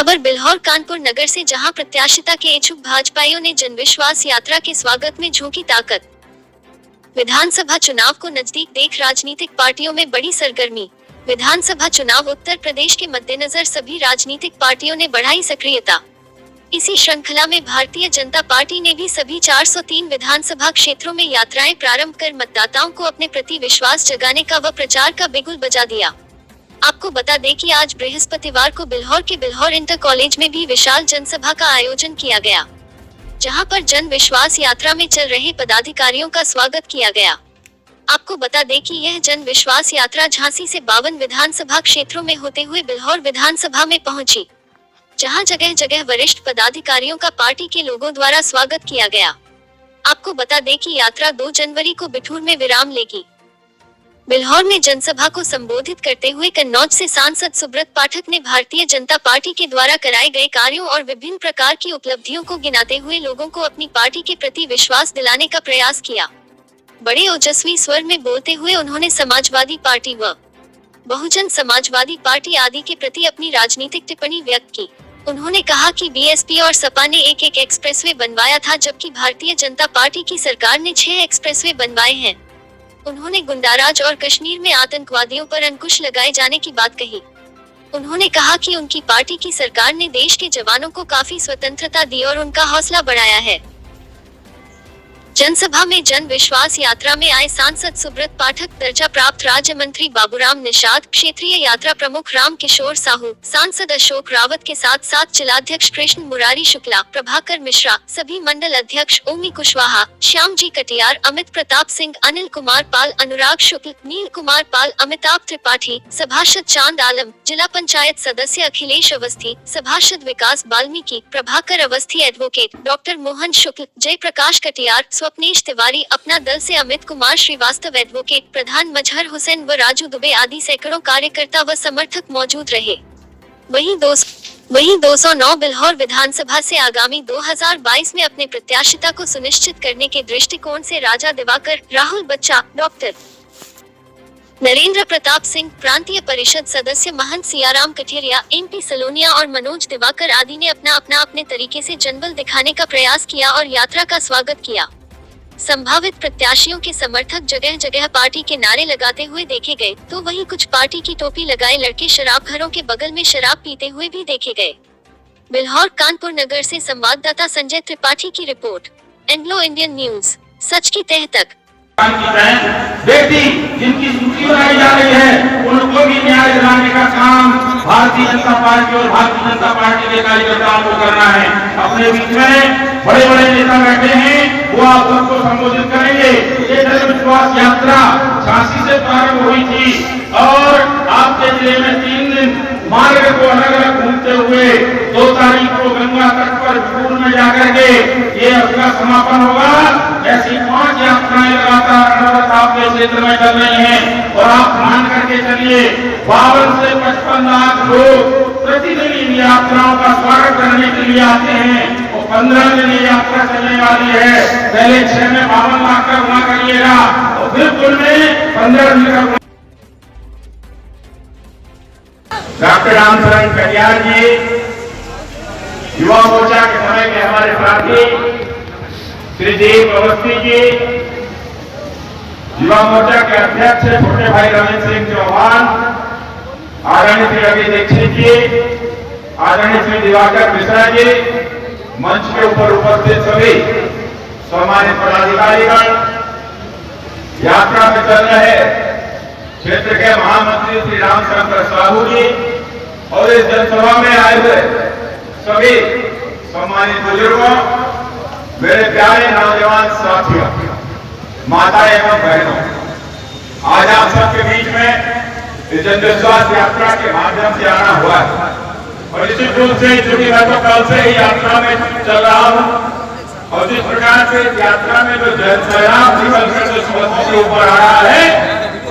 खबर बिल्हौर कानपुर नगर से, जहां प्रत्याशिता के इच्छुक भाजपाइयों ने जनविश्वास यात्रा के स्वागत में झोंकी ताकत। विधानसभा चुनाव को नजदीक देख राजनीतिक पार्टियों में बड़ी सरगर्मी। विधानसभा चुनाव उत्तर प्रदेश के मद्देनजर सभी राजनीतिक पार्टियों ने बढ़ाई सक्रियता। इसी श्रृंखला में भारतीय जनता पार्टी ने भी सभी 403 विधानसभा क्षेत्रों में यात्राएं प्रारंभ कर मतदाताओं को अपने प्रति विश्वास जगाने का व प्रचार का बिगुल बजा दिया। आपको बता दें कि आज बृहस्पतिवार को बिल्हौर के बिल्हौर इंटर कॉलेज में भी विशाल जनसभा का आयोजन किया गया, जहां पर जन विश्वास यात्रा में चल रहे पदाधिकारियों का स्वागत किया गया। आपको बता दें कि यह जन विश्वास यात्रा झांसी से 52 विधानसभा क्षेत्रों में होते हुए बिल्हौर विधानसभा में पहुंची, जहां जगह जगह वरिष्ठ पदाधिकारियों का पार्टी के लोगों द्वारा स्वागत किया गया। आपको बता दें कि यात्रा 2 जनवरी को बिठूर में विराम लेगी। बिल्हौर में जनसभा को संबोधित करते हुए कन्नौज से सांसद सुब्रत पाठक ने भारतीय जनता पार्टी के द्वारा कराए गए कार्यों और विभिन्न प्रकार की उपलब्धियों को गिनाते हुए लोगों को अपनी पार्टी के प्रति विश्वास दिलाने का प्रयास किया। बड़े ओजस्वी स्वर में बोलते हुए उन्होंने समाजवादी पार्टी व बहुजन समाजवादी पार्टी आदि के प्रति अपनी राजनीतिक टिप्पणी व्यक्त की। उन्होंने कहा कि बीएसपी और सपा ने एक एक्सप्रेसवे बनवाया था, जबकि भारतीय जनता पार्टी की सरकार ने 6 एक्सप्रेसवे बनवाए हैं। उन्होंने गुंडाराज और कश्मीर में आतंकवादियों पर अंकुश लगाए जाने की बात कही। उन्होंने कहा कि उनकी पार्टी की सरकार ने देश के जवानों को काफी स्वतंत्रता दी और उनका हौसला बढ़ाया है। जनसभा में जन विश्वास यात्रा में आए सांसद सुब्रत पाठक, दर्जा प्राप्त राज्य मंत्री बाबूराम निषाद, क्षेत्रीय यात्रा प्रमुख राम किशोर साहू, सांसद अशोक रावत के साथ साथ जिलाध्यक्ष कृष्ण मुरारी शुक्ला, प्रभाकर मिश्रा, सभी मंडल अध्यक्ष ओमी कुशवाहा, श्याम जी कटियार, अमित प्रताप सिंह, अनिल कुमार पाल, अनुराग शुक्ल, नील कुमार पाल, अमिताभ त्रिपाठी, सभासद चांद आलम, जिला पंचायत सदस्य अखिलेश अवस्थी, सभासद विकास बाल्मीकि, प्रभाकर अवस्थी, एडवोकेट डॉक्टर मोहन शुक्ल, जय प्रकाश कटियार, स्वप्नेश तिवारी, अपना दल से अमित कुमार श्रीवास्तव, एडवोकेट प्रधान मजहर हुसैन व राजू दुबे आदि सैकड़ों कार्यकर्ता व समर्थक मौजूद रहे। वहीं 209 बिल्हौर विधानसभा से आगामी 2022 में अपने प्रत्याशिता को सुनिश्चित करने के दृष्टिकोण से राजा दिवाकर, राहुल बच्चा, डॉक्टर नरेंद्र प्रताप सिंह, प्रांतीय परिषद सदस्य महंत सियाराम कठेरिया, एमपी सलोनिया और मनोज दिवाकर आदि ने अपने तरीके से जनबल दिखाने का प्रयास किया और यात्रा का स्वागत किया। संभावित प्रत्याशियों के समर्थक जगह जगह पार्टी के नारे लगाते हुए देखे गए, तो वहीं कुछ पार्टी की टोपी लगाए लड़के शराब घरों के बगल में शराब पीते हुए भी देखे गए। बिल्हौर कानपुर नगर से संवाददाता संजय त्रिपाठी की रिपोर्ट, एंग्लो इंडियन न्यूज, सच की तह तक। बेटी जिनकी सूची बनाई जा रही है, उनको भी न्याय दिलाने का काम भारतीय जनता पार्टी और भारतीय जनता पार्टी के कार्यकर्ताओं को करना है। अपने बीच में बड़े बड़े नेता बैठे हैं, वो आप सबको संबोधित करेंगे। ये जन विश्वास यात्रा झांसी से प्रारंभ हुई थी और आपके जिले में 3 दिन मार्ग को अलग अलग घूमते हुए 2 तारीख को गंगा तट पर बिठूर में जाकर के ये उसका समापन होगा। ऐसी 5 यात्राएं लगातार आपके क्षेत्र में चल रही हैं और आप मान करके चलिए 52 से 55 लाख लोग प्रतिदिन इन यात्राओं का स्वागत करने के लिए आते हैं और 15 दिन ये यात्रा चलने वाली है। पहले 6 में 52 लाख का गुना करिएगा और फिर कुल में 15 दिन का। डॉक्टर रामचरण कटियार जी, युवा मोर्चा के समय के हमारे साथी श्री देव अवस्थी जी, युवा मोर्चा के अध्यक्ष छोटे भाई रमेश सिंह चौहान, आदरणीय श्री रवि दीक्षित जी, आदरणीय श्री दिवाकर मिश्रा जी, मंच के ऊपर उपस्थित सभी सम्मानित पदाधिकारीगण, यात्रा में चल रहे क्षेत्र के महामंत्री श्री रामचंद्र साहू जी और इस जनसभा में आए हुए सभी सम्मानित बुजुर्गों, मेरे प्यारे नौजवान साथियों, माता एवं बहनों, आज आप सबके बीच में इस जन विश्वास यात्रा के माध्यम से आना हुआ है और इसी रूप से चूंकि मैं तो कल से ही यात्रा में चल रहा हूं और जिस प्रकार से यात्रा में जो जनसैलाब निकल कर जो समस्या के ऊपर आ रहा है,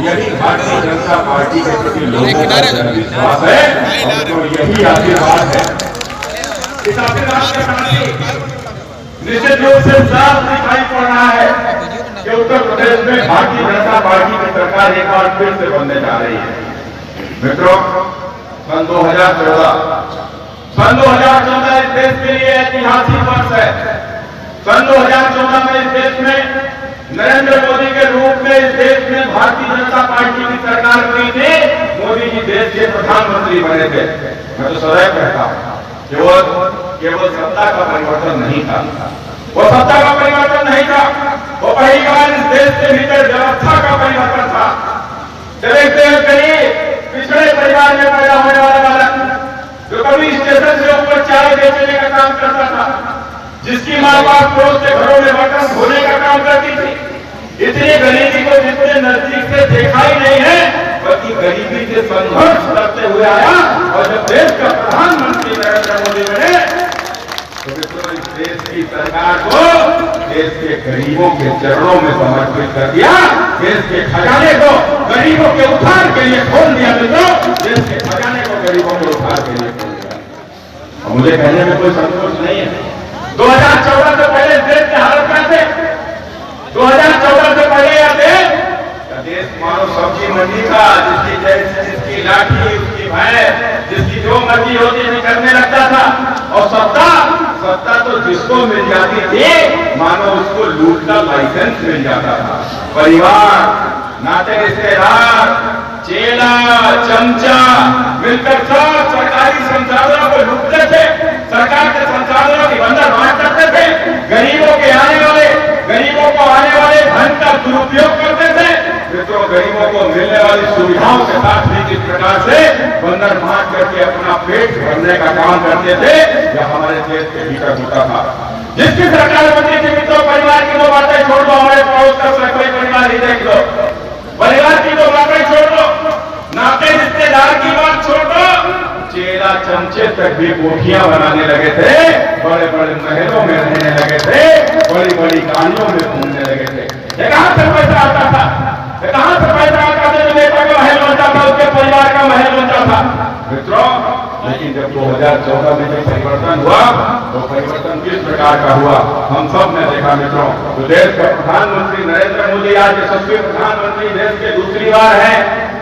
यही भारतीय जनता पार्टी के प्रति लोगों का विश्वास है और यही आशीर्वाद है। इस आशीर्वाद के साथ निश्चित रूप से साफ दिखाई पड़ रहा है कि उत्तर प्रदेश में भारतीय जनता पार्टी की सरकार एक बार फिर से बनने जा रही है। मित्रों, सन 2014 सन 2014 इस देश के लिए ऐतिहासिक वर्ष है। सन 2014 में इस देश में नरेंद्र मोदी के रूप में इस देश में भारतीय जनता पार्टी की सरकार बनी थी। मोदी जी देश के प्रधानमंत्री बने थे। मैं तो सदैव कहता हूं केवल सत्ता का परिवर्तन नहीं था, वो सत्ता का परिवर्तन नहीं था, वो पहली बार इस देश के भीतर व्यवस्था का परिवर्तन था। देखते हैं गरीब पिछड़े परिवार में पैदा होने वाला बालक जो कभी स्टेशन से ऊपर चाय बेचने का काम करता था, जिसकी माँ बाप पड़ोस के घरों में बर्तन धोने का काम करती थी, इतनी गरीबी को जिसने नजदीक से देखा ही नहीं है, बल्कि गरीबी से संघर्ष करते हुए आया और जब देश का प्रधानमंत्री नरेंद्र मोदी बने तो मित्रों इस देश की सरकार को देश के गरीबों के चरणों में समर्पित कर दिया। देश के खजाने को गरीबों के उद्धार के लिए खोल दिया। मित्रों देश के खजाने को गरीबों के उद्धार के लिए खोल दिया। और मुझे कहने में कोई संतोष नहीं है। 2014 से पहले देश के हालत क्या थे? 2014 से पहले यह देश मानो सब्जी मंडी का, जिसकी लाठी उसकी भैंस, जिसकी जो मर्जी होती थी करने लगता था। और सत्ता तो जिसको मिल जाती थी मानो उसको लूट का लाइसेंस मिल जाता था। परिवार, नाते रिश्तेदार, चेला, चमचा मिलकर सब सरकारी संसाधनों को लूटते थे, सरकार के संसाधनों की बंदर बांट करते थे, गरीबों को आने वाले धन का दुरुपयोग करते थे। मित्रों गरीबों को मिलने वाली सुविधाओं के साथ भी किस प्रकार से बंदर बांट करके अपना पेट भरने का काम करते थे, यह हमारे देश के भीतर होता था। जिसकी सरकार बनती थी मित्रों परिवार की दो बातें छोड़ दो, हमारे पड़ोस का कोई परिवार ही देख लो, परिवार की दो बातें छोड़ दो, नाते रिश्तेदार की बात छोड़ दो, चेला चमचे तक भी कोठियां बनाने लगे थे, बड़े बड़े महलों में रहने लगे थे, बड़ी बड़ी गाड़ियों में घूमने लगे थे। ये कहां से पैसा आता था? कहां से पैसा आता था? जो नेता का महल बनता था उसके परिवार का महल बनता था। मित्रों लेकिन जब 2014 में जब परिवर्तन हुआ तो परिवर्तन किस प्रकार का हुआ हम सब ने देखा। मित्रों तो देश का प्रधानमंत्री नरेंद्र मोदी आज यशस्वी प्रधानमंत्री देश के दूसरी बार है।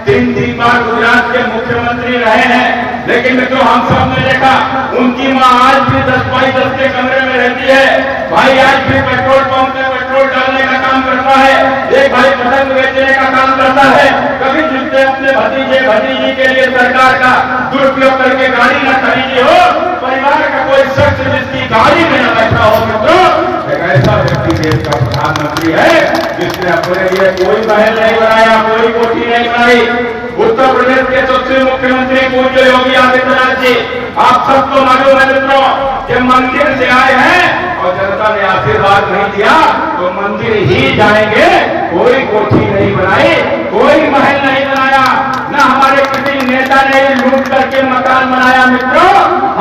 3 बार गुजरात के मुख्यमंत्री रहे हैं। लेकिन मित्रों हम सब ने देखा उनकी मां आज भी 10x10 के कमरे में रहती है, भाई आज भी पेट्रोल पंप में पेट्रोल डालने का काम करता है, एक भाई पतंग बेचने का काम करता है। कभी जिसने अपने भतीजे भतीजी के लिए सरकार का दुरुपयोग करके गाड़ी न खरीदी हो, परिवार का कोई शख्स जिसकी गाड़ी में न बैठा हो, मित्रों एक ऐसा व्यक्ति देश का प्रधानमंत्री है जिसने अपने लिए कोई महल नहीं बनाया, कोई कोठी नहीं बनाई। उत्तर प्रदेश के सबसे मुख्यमंत्री पूज्य योगी आदित्यनाथ जी, आप सबको मालूम है मित्रों कि मंदिर से आए हैं और जनता ने आशीर्वाद नहीं दिया तो मंदिर ही जाएंगे। कोई कोठी नहीं बनाई, कोई महल नहीं बनाया, न हमारे किसी नेता ने लूट करके मकान बनाया। मित्रों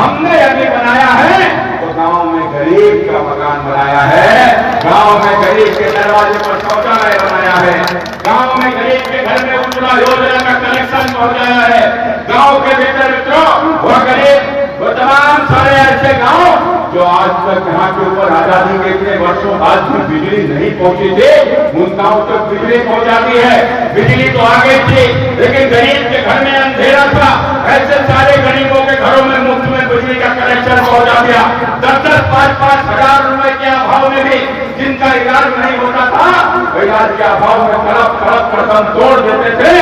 हमने अभी बनाया है तो गांव में गरीब का मकान बनाया है, गांव में गरीब के दरवाजे पर शौचालय बनाया है, गांव में गरीब के घर में उज्ज्वला योजना का कनेक्शन पहुंचाया है। गांव के भीतर मित्रों वह गरीब वो तमाम सारे ऐसे गांव जो आज तक यहाँ के ऊपर आजादी के इतने वर्षों बाद भी बिजली नहीं पहुंची थी, उन गांव तक बिजली पहुंचाती है। बिजली तो आ गई थी लेकिन गरीब के घर में अंधेरा था, ऐसे सारे गरीबों के घरों में मुफ्त में बिजली का कनेक्शन पहुंचा दिया। 10-10, 5-5 हजार रुपए के अभाव में भी जिनका इलाज नहीं होता था, इलाज के अभाव में तड़प रकम तोड़ देते थे,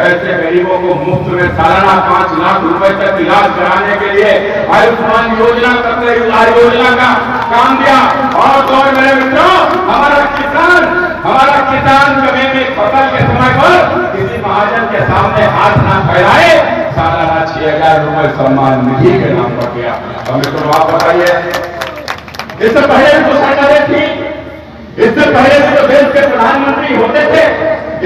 ऐसे गरीबों को मुफ्त में सालाना 5 लाख रुपए तक इलाज कराने के लिए आयुष्मान योजना करते योजना का काम दिया। और तो मेरे मित्रों हमारा किसान कभी भी फसल के समय पर किसी महाजन के सामने हाथ ना फैलाए, सालाना 6,000 रुपए सम्मान निधि के नाम पर गया। अब मित्रों आप बताइए, इससे पहले भी तो सरकारें थी, इससे पहले भी तो देश के प्रधानमंत्री होते थे,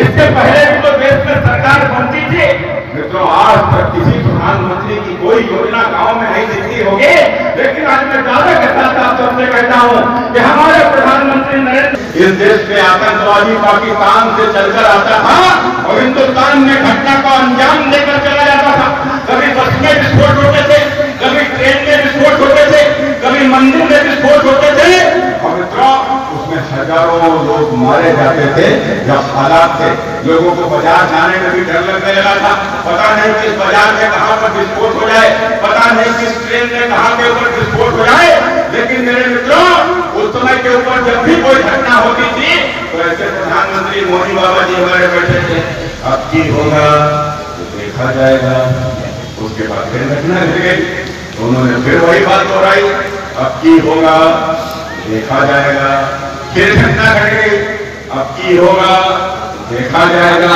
इससे पहले भी तो देश में सरकार बनती थी। मित्रों आज तक किसी प्रधानमंत्री की कोई योजना गांव में नहीं दिखती होगी, लेकिन आज मैं दावे के साथ आप सबसे कहता हूं कि हमारे प्रधानमंत्री नरेंद्र इस देश में आतंकवादी पाकिस्तान से चलकर आता था और हिंदुस्तान में घटना को अंजाम देकर चला जाता था। कभी बस में विस्फोट होते थे, कभी ट्रेन में विस्फोट होते थे, कभी मंदिर में विस्फोट होते थे और मित्रों उसमें हजारों लाखों लोग मारे जाते थे जब हालात थे, लोगों को बाजार जाने में भी डर लगने लगा था। पता नहीं किस बाजार में कहां पर विस्फोट हो जाए, पता नहीं किस ट्रेन में कहां के ऊपर विस्फोट हो जाए। लेकिन मेरे मित्रों, उस समय के ऊपर जब भी कोई घटना होती थी तो ऐसे प्रधानमंत्री मोदी बाबा जी हमारे बैठे थे, अब की होगा तो देखा जाएगा। उसके बाद फिर घटना घट गई, उन्होंने फिर वही बात दोहराई, अब की होगा देखा जाएगा। फिर घटना घट गई, अब की होगा देखा जाएगा।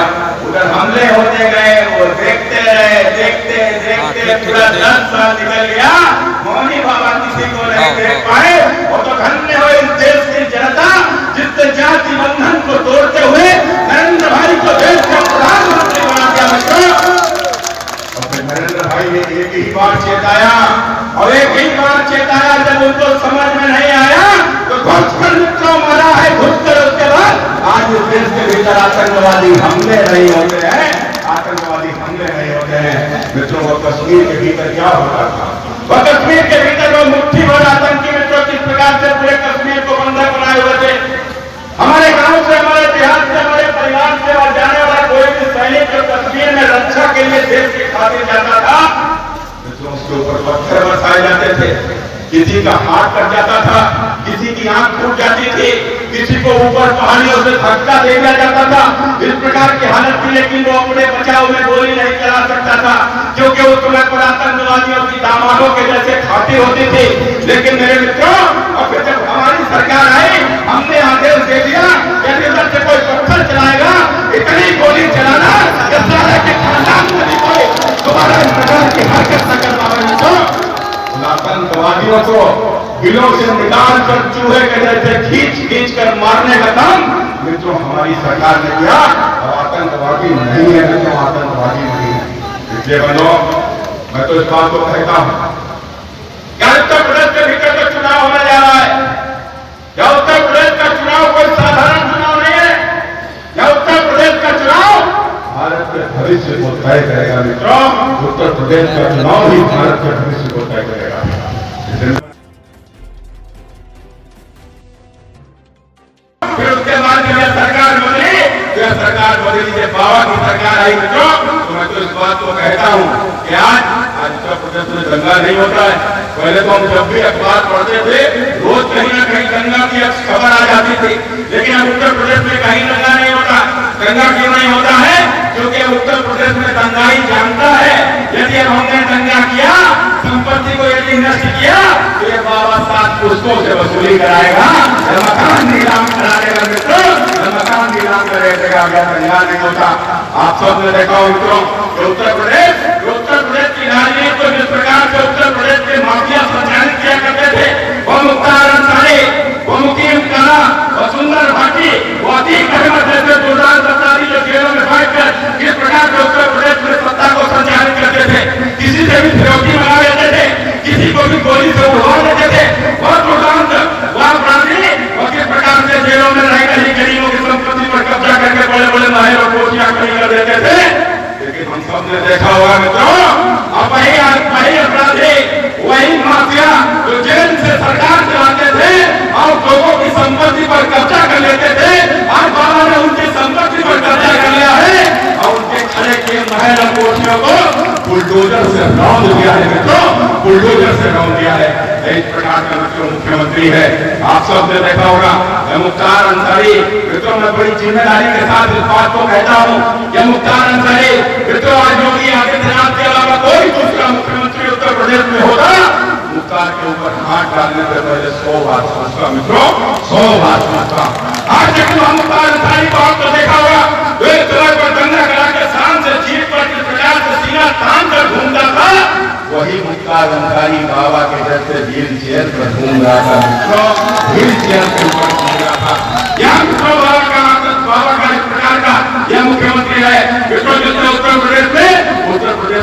उधर हमले होते गए, वो देखते रहे, देखते देखते पूरा 10 साल निकल गया, मोदी बाबा किसी को नहीं देख पाए। और तो धन्य हो इस देश की जनता जिसने जाति बंधन को तोड़ते हुए नरेंद्र भाई को देश का प्रधानमंत्री बना दिया। मित्रों, और फिर नरेंद्र भाई ने एक ही बार चेताया, और एक ही बार चेताया, जब उनको समझ में नहीं आया तो घुसकर मित्रों मारा है, घुसकर। उसके बाद आज इस देश के भीतर आतंकवादी हमले नहीं होते हैं, आतंकवादी हमले नहीं होते हैं। मित्रों, वो कश्मीर के भीतर क्या होता था, वो कश्मीर के भीतर वो मुट्ठी भर आतंकी मित्रों किस प्रकार से पूरे कश्मीर को बंधक बनाए हुए थे। हमारे गांव से, हमारे देहात से, हमारे परिवार से और जाने वाला कोई भी सैनिक जो कश्मीर में रक्षा के लिए देश के खातिर जाता था, मित्रों उसके ऊपर पत्थर बरसाए जाते थे, किसी का हाथ कट जाता था, किसी की आंख फूट जाती थी, किसी को ऊपर पहाड़ियों से धक्का दे दिया जाता था। इस प्रकार की हालत थी, लेकिन वो अपने बचाव में गोली नहीं चला सकता था, क्योंकि उस समय पर आतंकवादियों की दामादों के जैसे खाती होती थी। लेकिन मेरे मित्रों, और फिर जब हमारी सरकार आई, हमने आदेश दे दिया कि इधर से कोई पत्थर चलाएगा, इतनी गोली चलाना कि सारे के खानदान में कोई दोबारा इस प्रकार की हरकत न कर पाए। मित्रों, आतंकवादियों को दिलों से निकाल कर चूहे के जैसे खींच खींच कर मारने का काम मित्रों हमारी सरकार ने किया। और आतंकवादी नहीं है मित्रों, आतंकवादी नहीं है। इसलिए बनो, मैं तो इस बात को कहता हूं, क्या उत्तर प्रदेश के भीतर जो चुनाव होने जा रहा है, क्या उत्तर प्रदेश का चुनाव कोई साधारण चुनाव नहीं है। क्या उत्तर प्रदेश का चुनाव भारत के भविष्य को तय करेगा। मित्रों, उत्तर प्रदेश का चुनाव ही भारत के भविष्य को तय करेगा। फिर उसके बाद जब यह सरकार बदली, तो यह सरकार बदली से बाबा की सरकार आई। मित्रों, तो मैं तो इस बात को कहता हूं कि आज उत्तर प्रदेश में दंगा नहीं होता है। पहले तो हम जब भी अखबार पढ़ते थे, रोज कहीं ना कहीं दंगा की खबर आ जाती थी, लेकिन अब उत्तर प्रदेश में कहीं दंगा नहीं होता। दंगा क्यों नहीं होता है? क्योंकि उत्तर प्रदेश में दंगाई जानता है, यदि हमने दंगा किया, संपत्ति को यदि नष्ट किया, तो ये बाबा 7 पुस्तकों से वसूली कराएगा, मकान नीलाम करा देगा। मित्रों, मकान नीलाम कर देगा, दंगा नहीं होता। आप सब ने देखा हो मित्रों, उत्तर प्रदेश की राजनीति को जिस प्रकार से उत्तर प्रदेश के माफिया संचालित किया करते थे, वो मुख्तार अंसारी, वो मुकीम काला, वो सुंदर भाटी, वो अतीक अहमद जैसे दुर्दार दफ्तारी जो जेलों में बैठकर किस प्रकार से उत्तर प्रदेश में सत्ता को संचालित करते थे, किसी से भी फिरौती मंगा लेते थे, किसी को भी गोली से उड़वा देते थे, बहुत दुर्दांत अपराधी, और किस प्रकार से जेलों में रहकर ही गरीबों की संपत्ति पर कब्जा करके बड़े बड़े महल और कोठियां खड़ी कर देते थे। लेकिन हम सब ने देखा होगा मित्रों, अब वही अपराधी, वही माफिया जो जेल से सरकार चलाते थे और लोगों की संपत्ति पर कब्जा कर लेते थे, आज बाबा ने उनकी संपत्ति पर कब्जा कर लिया है और उनके खड़े किए महल और कोठियों को बुलडोजर से रौंद दिया है। मित्रों, बुलडोजर से रौंद दिया है। इस प्रकार का मित्रों मुख्यमंत्री है। आप सब ने देखा होगा मुख्तार अंसारी, मित्रों मैं बड़ी जिम्मेदारी के साथ इस बात को कहता हूँ, यह मुख्तार अंसारी मित्रों आज योगी आदित्यनाथ के अलावा कोई दूसरा मुख्यमंत्री उत्तर प्रदेश में होता, मुख्तार के ऊपर हाथ डालने से पहले 100 बार सोचता। मित्रों, 100 बार सोचता। आज जब हम मुख्तार अंसारी को आपको देखा होगा, तो एक तरह पर दंगा करा के शान से जीत पर किस प्रकार से सीना तान कर घूमता था, वही मुख्तार अंसारी बाबा के जैसे व्हील चेयर पर घूम रहा था। मित्रों, व्हील चेयर के ऊपर घूम रहा था। यह मित्रों बाबा का इस प्रकार का यह मुख्यमंत्री है। मित्रों, जिसने उत्तर प्रदेश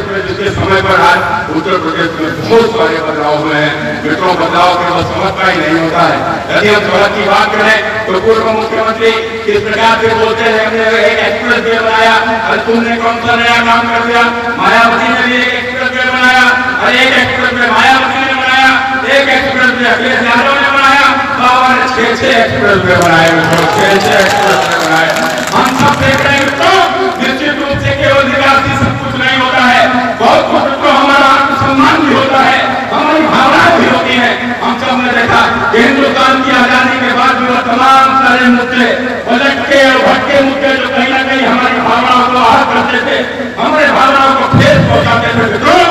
में जिसके समय पर आज उत्तर प्रदेश में बहुत सारे बदलाव हुए हैं। मित्रों, बदलाव केवल समझता ही नहीं होता है। यदि हम सड़क की बात करें तो पूर्व मुख्यमंत्री किस प्रकार से बोलते हैं, हमने एक एक्सप्रेस वे बनाया, अरे तुमने कौन सा नया काम कर दिया। मायावती ने भी एक एक्सप्रेस वे बनाया, अरे एक एक्सप्रेस वे मायावती ने बनाया, एक एक्सप्रेस वे अखिलेश यादव ने बनाया, बाबा ने 6 एक्सप्रेस वे बनाए, 6 एक्सप्रेस वे बनाए। हम सब देख रहे हैं मित्रों, निश्चित रूप से केवल विकास ही सब कुछ नहीं होता है, बहुत कुछ मित्रों हमारा आत्मसम्मान भी होता है, हमारी भावनाएं भी होती हैं। हम सब ने देखा कि हिंदुस्तान की आजादी के बाद भी तमाम सारे मुद्दे, भटके और भटके मुद्दे जो कहीं ना कहीं हमारी भावनाओं को आहत करते थे, हमारे भावनाओं को ठेस पहुंचाते थे मित्रों,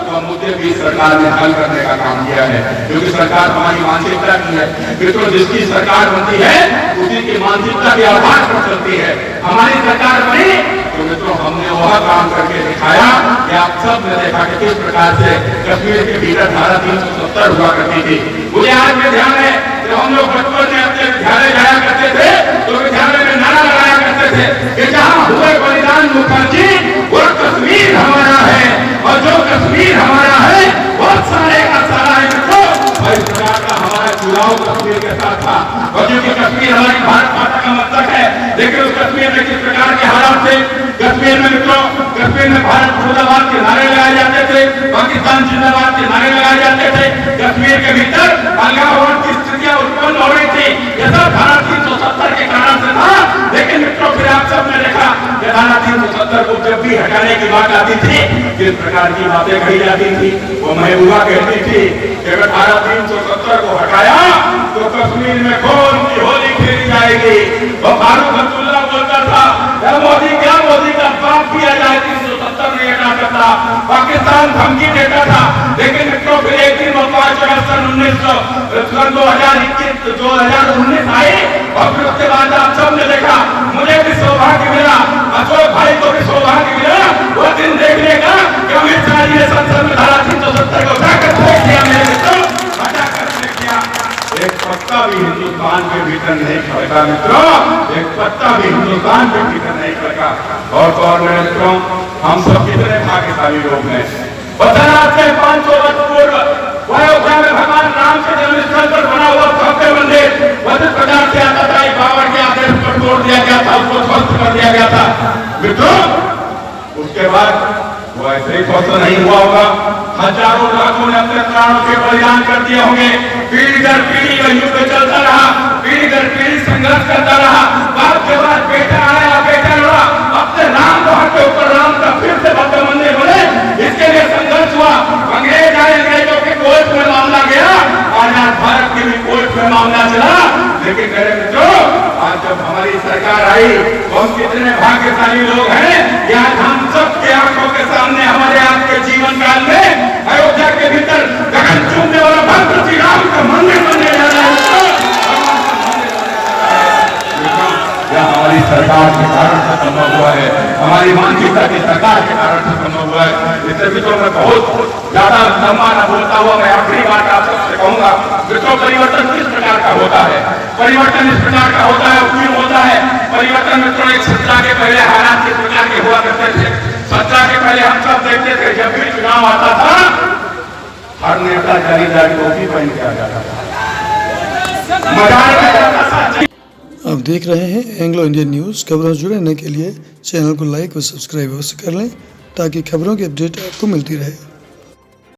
तो मुद्दे भी सरकार ने हल करने का काम किया है, क्योंकि सरकार हमारी मानसिकता की है मित्रों। जिसकी सरकार बनती है उसी की मानसिकता के आधार पर चलती है। हमारी सरकार बनी तो मित्रों हमने वह काम करके दिखाया कि आप सब ने देखा कि किस प्रकार से कश्मीर के भीतर धारा 370 हुआ करती थी। मुझे आज में ध्यान है जब हम लोग बचपन में अपने विद्यालय जाया करते थे तो विद्यालय में नारा लगाया करते थे कि जहां हुए बलिदान मुखर्जी वो कश्मीर हमारा है, और जो कश्मीर हमारा है वो सारे का सारा है मित्रों। और इस प्रकार का हमारा चुनाव कश्मीर के साथ था, और क्योंकि कश्मीर हमारी भारत माता का मस्तक है, लेकिन उस कश्मीर में किस प्रकार के हालात थे कश्मीर में मित्रों, कश्मीर में भारत मुर्दाबाद के नारे लगाए जाते थे, पाकिस्तान जिंदाबाद के नारे लगाए जाते थे, कश्मीर के भीतर अलगाववाद की स्थितियां उत्पन्न हो रही थी। यह सब धारा 370 के कारण से था। लेकिन मित्रों फिर आप सब ने देखा कि धारा 370 को जब भी हटाने की बात आती थी, किस प्रकार की बातें कही जाती थी। वो महबूबा कहती थी कि अगर धारा 370 को हटाया तो कश्मीर में खून की होली खेली जाएगी। वो फारूक अब्दुल्ला बोलता था मोदी क्या, मोदी का बाप किया जाए, 370 नहीं हटा सकता। पाकिस्तान धमकी देता था, लेकिन मित्रों फिर एक दिन 5 अगस्त 2019 आए, और फिर उसके बाद आप सब ने देखा, मुझे भी सौभाग्य मिला, अशोक भाई को भी सौभाग्य मिला वो दिन देखने का कि अमित शाह जी ने संसद में धारा 370 को हटाकर फेंक दिया। मेरे मित्रों हटाकर फेंक दिया। एक पत्ता भी हिंदुस्तान के भीतर नहीं खड़का मित्रों, एक पत्ता भी हिंदुस्तान के भीतर नहीं खड़का। और मेरे मित्रों हम सब कितने भाग्यशाली लोग हैं। बताना से 500 वर्ष पूर्व अयोध्या में भगवान राम के जन्म स्थल पर बना हुआ भव्य मंदिर किस प्रकार से आता था, बाबर के आदेश पर तोड़ दिया गया था, उसको ध्वस्त कर दिया गया था मित्रों। उसके बाद वो ऐसे ही ध्वस्त नहीं हुआ होगा, हजारों लाखों ने अपने प्राणों के बलिदान कर दिए होंगे। पीढ़ी दर पीढ़ी का युद्ध चलता रहा, पीढ़ी दर पीढ़ी संघर्ष करता रहा, बाप के बाद बेटा आया, बेटा लड़ा, अपने राम द्वार के ऊपर राम का फिर से भव्य मंदिर बने, इसके लिए संघर्ष हुआ। अंग्रेज आए, अंग्रेजों के कोर्ट में मामला गया, आजाद भारत के भी कोर्ट में मामला चला। लेकिन मेरे मित्रों आज जब हमारी सरकार आई तो हम कितने भाग्यशाली लोग हैं कि आज हम सबके आंखों के सामने हमारे आपके जीवन काल में अयोध्या के भीतर गगन चूमने वाला भव्य श्री राम का मंदिर बनने जा रहा है। हमारी सरकार के कारण से संभव हुआ है, हमारी मानसिकता की सरकार के कारण से संभव हुआ है। इससे मित्रों में बहुत ज्यादा लंबा न बोलता हुआ मैं आखिरी बात आप सबसे कहूंगा मित्रों, परिवर्तन किस प्रकार का होता है, परिवर्तन इस प्रकार का होता है, क्यों होता है परिवर्तन मित्रों। एक सत्ता के पहले हालात किस प्रकार के हुआ करते थे, सत्ता के पहले हम सब देखते थे जब भी चुनाव आता था हर नेता जालीदार टोपी पहन के आ जाता था, मैदान में जाता था। आप देख रहे हैं एंग्लो इंडियन न्यूज़। खबरों से जुड़े रहने के लिए चैनल को लाइक और सब्सक्राइब अवश्य कर लें ताकि खबरों की अपडेट आपको मिलती रहे।